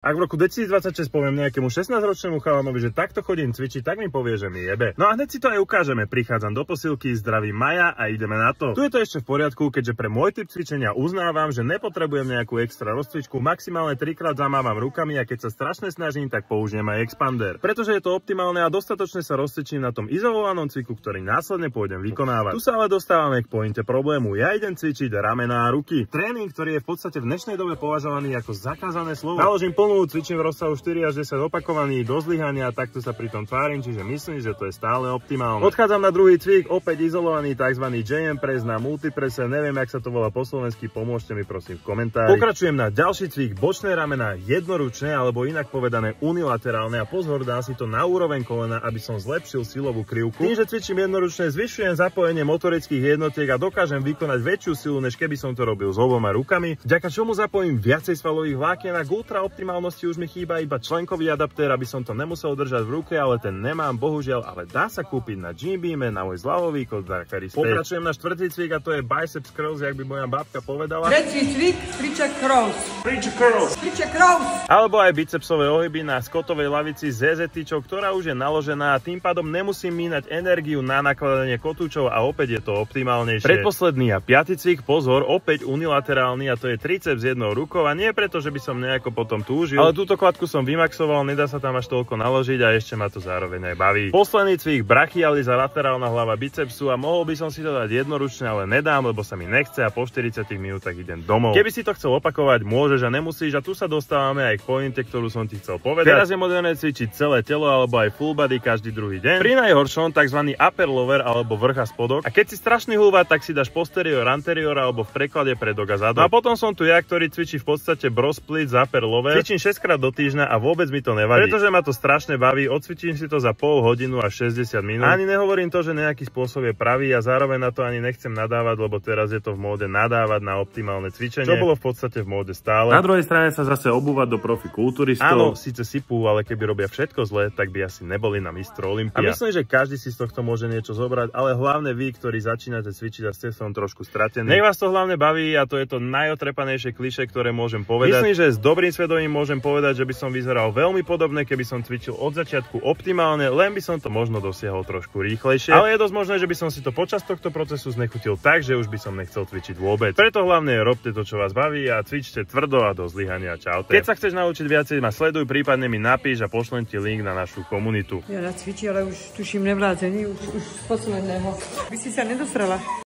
Ak v roku 2026 poviem nejakému 16-ročnému chalanovi, že takto chodím cvičiť, tak mi povie, že mi jebe. No a hneď si to aj ukážeme. Prichádzam do posilky, zdravím Maja a ideme na to. Tu je to ešte v poriadku, keďže pre môj typ cvičenia uznávam, že nepotrebujem nejakú extra rozcvičku, maximálne 3-krát zamávam rukami a keď sa strašne snažím, tak použijem aj expander. Pretože je to optimálne a dostatočne sa rozcvičím na tom izolovanom cviku, ktorý následne pôjdem vykonávať. Tu sa ale dostávame k pointe problému. Ja idem cvičiť ramená a ruky. Tréning, ktorý je v podstate v dnešnej dobe považovaný ako zakázané slovo. Naložím cvičím v rozsahu 4 až 10 opakovaní do zlyhania, takto sa pri tom tvárim, čiže myslím, že to je stále optimálne. Odchádzam na druhý cvik, opäť izolovaný tzv. JM press na multiprese, neviem, jak sa to volá po slovensky, pomôžte mi prosím v komentári. Pokračujem na ďalší cvik, bočné ramená jednoručné, alebo inak povedané unilaterálne a pozor, dám si to na úroveň kolena, aby som zlepšil silovú krivku. Tým, že cvičím jednoručné, zvyšujem zapojenie motorických jednotiek a dokážem vykonať väčšiu silu, než keby som to robil s oboma rukami, vďaka čomu zapojím viacej svalových vlákien a k ultraoptimálnosti už mi chýba iba členkový adaptér, aby som to nemusel držať v ruke, ale ten nemám bohužiaľ, ale dá sa kúpiť na Gymbeame, na môj zľavový kód Darkaris. Pokračujem na štvrtý cvik a to je biceps curls, jak by moja babka povedala. Tretí cvik, triček curls. Triček curls. Alebo aj bicepsové ohyby na skotovej lavici z ZT, ktorá už je naložená a tým pádom nemusím mínať energiu na nakladanie kotúčov a opäť je to optimálnejšie. Predposledný a piaty cvik, pozor, opäť unilaterálny a to je triceps jednou rukou a nie preto, že by som nejako potom túžil, ale túto kladku som vymaxoval, nedá sa tam až toľko naložiť a ešte ma to zároveň aj baví. Posledný cvik, brachialis a laterálna hlava bicepsu a mohol by som si to dať jednoručne, ale nedám, lebo sa mi nechce a po 40 minútach idem domov. Keby si to chcel opakovať, môžeš a nemusíš a tu sa dostávame aj k pointe, ktorú som ti chcel povedať. Teraz je moderné cvičiť celé telo alebo aj full body každý druhý deň. Pri najhoršom tzv. Upper lower alebo vrch a spodok. A keď si strašný húva, tak si dáš posterior anterior alebo v preklade predok a zadok. A potom som tu ja, ktorý cvičí v podstate bro split z upper lower. Cvičím 6-krát do týždňa a vôbec mi to nevadí. Pretože ma to strašne baví, odcvičím si to za pol hodinu až 60 minút. Ani nehovorím to, že nejaký spôsob je pravý a zároveň na to ani nechcem nadávať, lebo teraz je to v móde nadávať na optimálne cvičenie, čo bolo v podstate v móde stále. Na druhej strane sa zase obúvať do profi kulturistov. Áno, síce sypú, ale keby robia všetko zle, tak by asi neboli na mistro Olympia. A myslím, že každý si z tohto môže niečo zobrať, ale hlavne vy, ktorí začínate cvičiť a ste som trošku stratení. Nech vás to hlavne baví a to je to najotrepanejšie klišé, ktoré môžem povedať. Myslím, že s dobrým svedomím môžem povedať, že by som vyzeral veľmi podobne, keby som cvičil od začiatku optimálne, len by som to možno dosiahol trošku rýchlejšie. Ale je dosť možné, že by som si to počas tohto procesu znechutil tak, že už by som nechcel cvičiť vôbec. Preto hlavne robte to, čo vás baví a cvičte tvrdo a do zlyhania. Čaute. Keď sa chceš naučiť viacej, ma sleduj, prípadne mi napíš a pošlem ti link na našu komunitu. Ja na cvičí, ale už tuším nevládze, už z posledného. By si sa nedostrala.